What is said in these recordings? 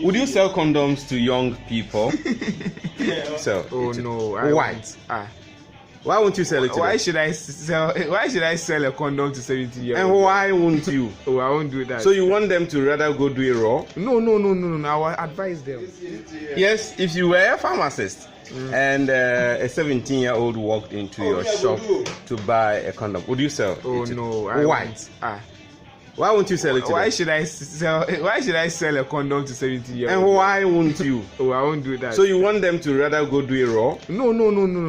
Would you sell condoms to young people? So, oh no, why? Why won't you sell it to why them? should I sell a condom to 70-year-olds? And why won't you? Oh, I won't do that. So you want them to rather go do it raw? No. I will advise them. Yes, if you were a pharmacist and a 17-year-old walked into your shop to buy a condom, would you sell Oh it? no, Why? Why won't you sell it to Why them? should I sell a condom to 70-year-olds? And why won't you? Oh, I won't do that. So you want them to rather go do it raw? No.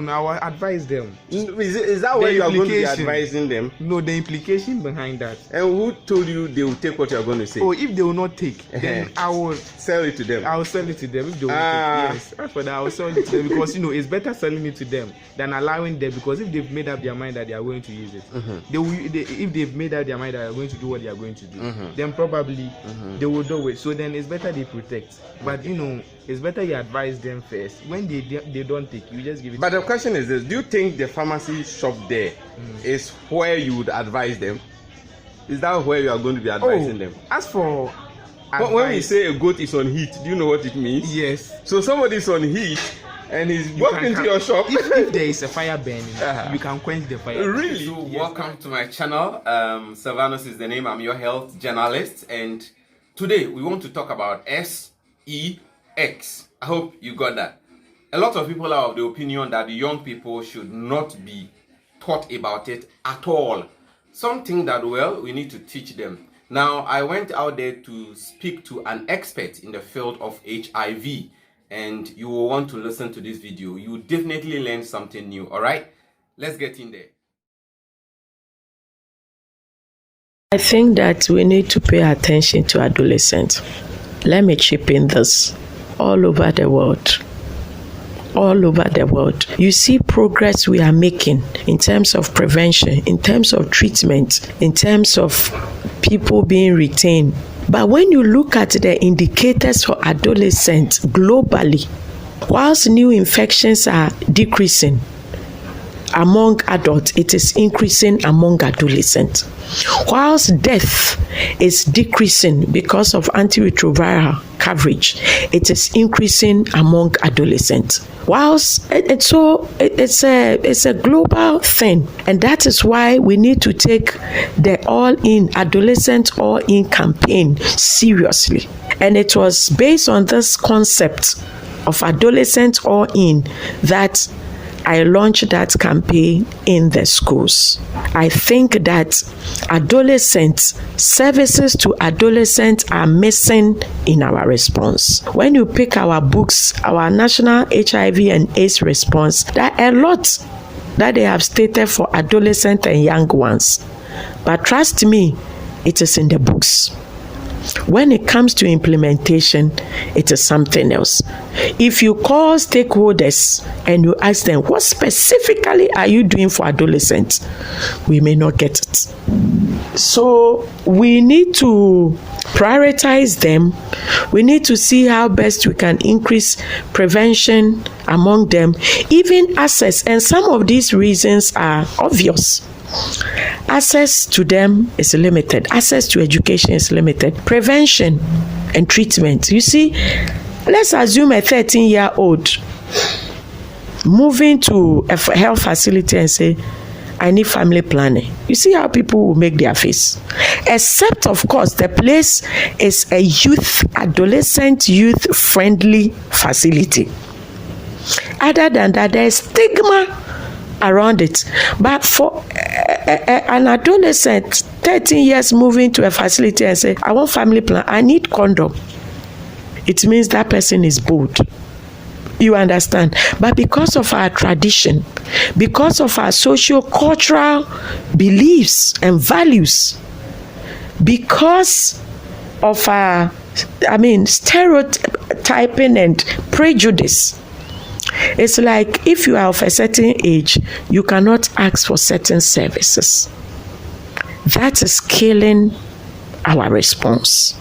I will advise them. Is that where you are going to be advising them? No, the implication behind that. And who told you they will take what you are going to say? Oh, if they will not take, then I will sell it to them. I will sell it to them. If they will take, yes. As for that, I will sell it to them because it's better selling it to them than allowing them. Because if they've made up their mind that they are going to use it, if they've made up their mind that they are going to do what they are going to do, then probably they will do it. So then it's better they protect. But it's better you advise them first. When they don't take, you just give it. But the question is this: do you think the pharmacy shop there is where you would advise them? Is that where you are going to be advising them? As for when we say a goat is on heat, do you know what it means? Yes. So somebody is on heat and he's walking into your shop. If there is a fire burning, you can quench the fire. Really? So welcome to my channel. Sylvanus is the name. I'm your health journalist, and today we want to talk about sex. I hope you got that. A lot of people are of the opinion that the young people should not be taught about it at all. Something that, well, we need to teach them. Now, I went out there to speak to an expert in the field of HIV, and you will want to listen to this video. You will definitely learn something new, all right? Let's get in there. I think that we need to pay attention to adolescents. Let me chip in this. All over the world, you see progress we are making in terms of prevention, in terms of treatment, in terms of people being retained. But when you look at the indicators for adolescents globally, whilst new infections are decreasing among adults, it is increasing among adolescents. Whilst death is decreasing because of antiretroviral coverage, it is increasing among adolescents. Whilst it's a global thing, and that is why we need to take the all-in adolescent all-in campaign seriously. And it was based on this concept of adolescent all-in that I launched that campaign in the schools. I think that services to adolescents are missing in our response. When you pick our books, our national HIV and AIDS response, there are a lot that they have stated for adolescents and young ones. But trust me, it is in the books. When it comes to implementation, it is something else. If you call stakeholders and you ask them, what specifically are you doing for adolescents? We may not get it. So we need to prioritize them. We need to see how best we can increase prevention among them, even access. And some of these reasons are obvious. Access to them is limited. Access to education is limited. Prevention and treatment. You see, let's assume a 13-year-old moving to a health facility and say, I need family planning. You see how people will make their face. Except, of course, the place is a adolescent youth-friendly facility. Other than that, there is stigma around it. But for an adolescent, 13 years moving to a facility and say, I want family plan, I need condom, it means that person is bold. You understand? But because of our tradition, because of our socio-cultural beliefs and values, because of our, stereotyping and prejudice, it's like if you are of a certain age, you cannot ask for certain services. That is killing our response.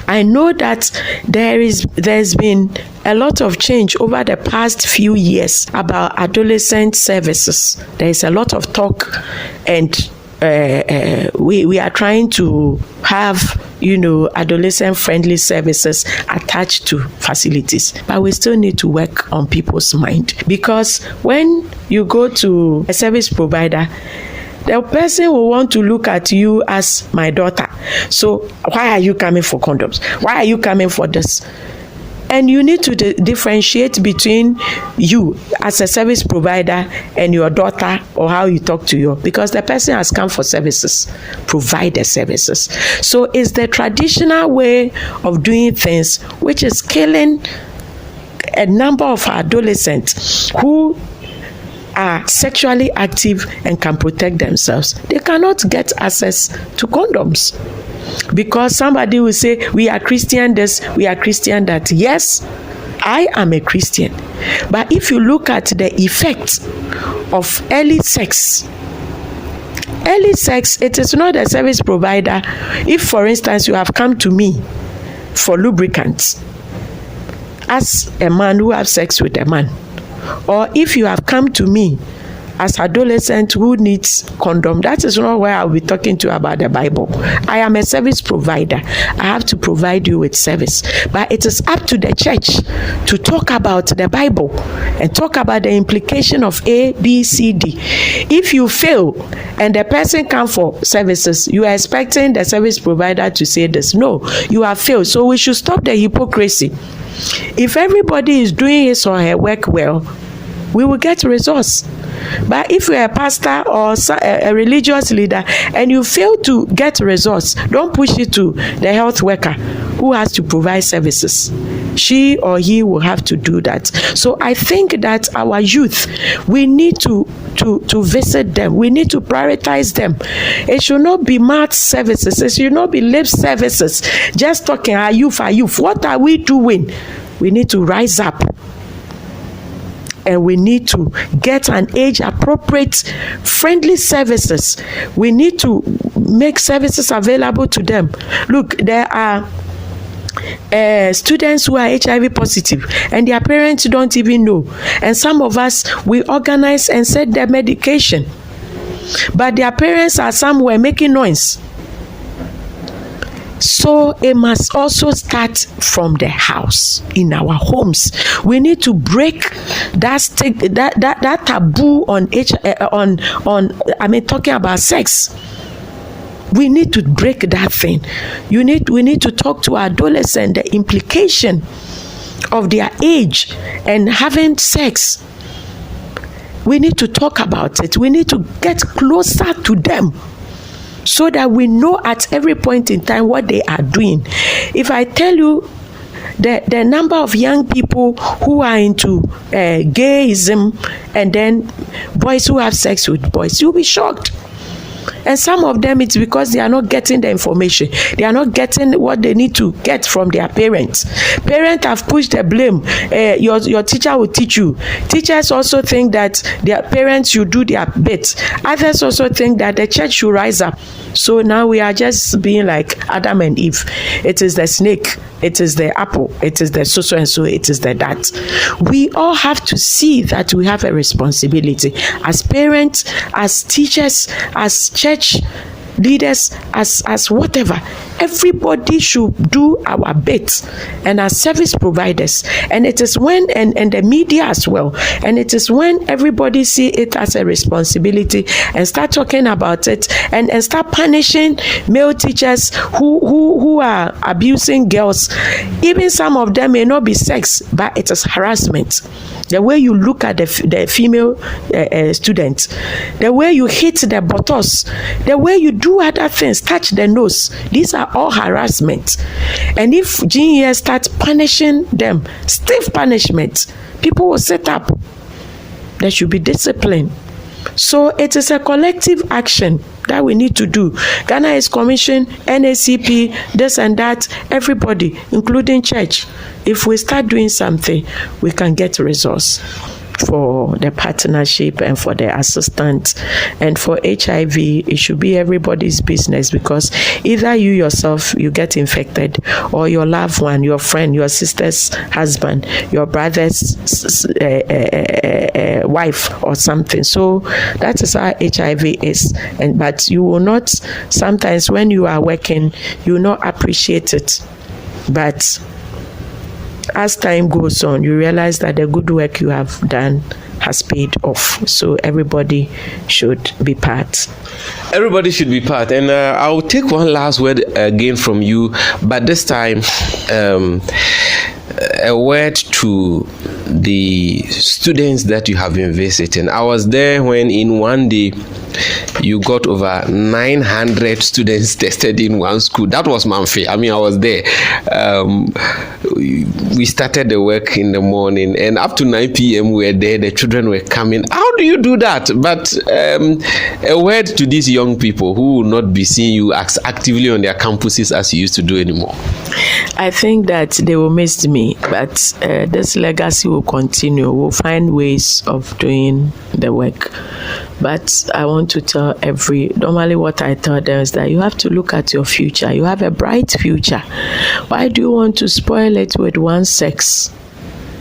I know that there's been a lot of change over the past few years about adolescent services. There is a lot of talk, and we are trying to have adolescent friendly services attached to facilities. But we still need to work on people's mind, because when you go to a service provider, the person will want to look at you as my daughter. So why are you coming for condoms? Why are you coming for this? And you need to differentiate between you as a service provider and your daughter, or how you talk to you, because the person has come for services, provide the services. So it's the traditional way of doing things which is killing a number of adolescents who are sexually active and can protect themselves. They cannot get access to condoms because somebody will say, we are Christian this, we are Christian that. Yes, I am a Christian, but if you look at the effect of early sex, it is not a service provider. If, for instance, you have come to me for lubricants as a man who has sex with a man, or if you have come to me as adolescent who needs condom, that is not where I'll be talking to you about the Bible. I am a service provider. I have to provide you with service. But it is up to the church to talk about the Bible and talk about the implication of A, B, C, D. If you fail and the person comes for services, you are expecting the service provider to say this. No, you have failed. So we should stop the hypocrisy. If everybody is doing his or her work well, we will get results. But if you're a pastor or a religious leader and you fail to get results, don't push it to the health worker who has to provide services. She or he will have to do that. So I think that our youth, we need to visit them. We need to prioritize them. It should not be mouth services. It should not be lip services. Just talking, are youth. What are we doing? We need to rise up. And we need to get an age-appropriate, friendly services. We need to make services available to them. Look, there are students who are HIV positive and their parents don't even know. And some of us, we organize and set their medication. But their parents are somewhere making noise. So it must also start from the house, in our homes. We need to break that taboo on talking about sex. We need to break that thing. We need to talk to adolescents the implication of their age and having sex. We need to talk about it. We need to get closer to them, so that we know at every point in time what they are doing. If I tell you the number of young people who are into gayism and then boys who have sex with boys, you'll be shocked. And some of them, it's because they are not getting the information. They are not getting what they need to get from their parents. Parents have pushed the blame. Your teacher will teach you. Teachers also think that their parents should do their bit. Others also think that the church should rise up. So now we are just being like Adam and Eve. It is the snake. It is the apple. It is the so and so. It is the that. We all have to see that we have a responsibility as parents, as teachers, as church leaders, as whatever. Everybody should do our bit, and as service providers. And it is when and the media as well. And it is when everybody see it as a responsibility and start talking about it and start punishing male teachers who are abusing girls. Even some of them may not be sex, but it is harassment. The way you look at the female students, the way you hit the buttocks, the way you do other things, touch the nose, these are all harassment. And if GES starts punishing them, stiff punishment, people will set up. There should be discipline. So it is a collective action that we need to do. Ghana is Commission, NACP, this and that, everybody, including church. If we start doing something, we can get results. for the partnership and for the assistance. And for HIV, it should be everybody's business, because either you yourself, you get infected, or your loved one, your friend, your sister's husband, your brother's wife or something. So that is how HIV is. But you will not, sometimes when you are working, you will not appreciate it. But as time goes on, you realize that the good work you have done has paid off. So everybody should be part. Everybody should be part. And I'll take one last word again from you, but this time a word to the students that you have been visiting. I was there when in one day you got over 900 students tested in one school. That was Manfi. I mean, I was there. We started the work in the morning, and up to 9 p.m. we were there. The children were coming. How do you do that? But a word to these young people who will not be seeing you as actively on their campuses as you used to do anymore. I think that they will miss me, but this legacy will continue. We'll find ways of doing the work. But I want to tell normally what I tell them is that you have to look at your future. You have a bright future. Why do you want to spoil it with one sex?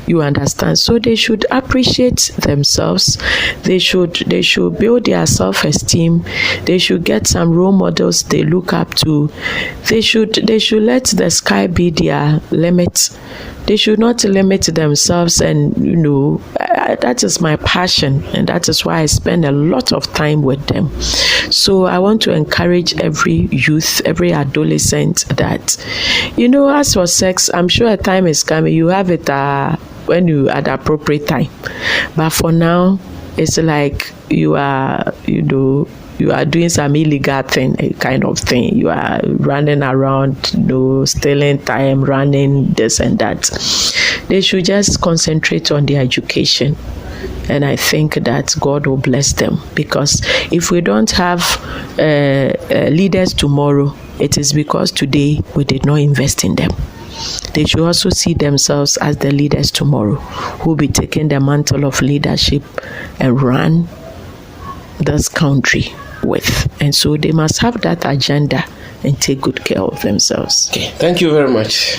You understand? So they should appreciate themselves. They should build their self-esteem. They should get some role models they look up to. They should let the sky be their limit. They should not limit themselves, and that is my passion, and that is why I spend a lot of time with them. So I want to encourage every youth, every adolescent that, as for sex, I'm sure a time is coming. You have it when you at the appropriate time, but for now, it's like you are doing some illegal thing, kind of thing. You are running around, stealing time, running this and that. They should just concentrate on their education. And I think that God will bless them, because if we don't have leaders tomorrow, it is because today we did not invest in them. They should also see themselves as the leaders tomorrow, who will be taking the mantle of leadership and run this country with. And so they must have that agenda and take good care of themselves. Okay, thank you very much.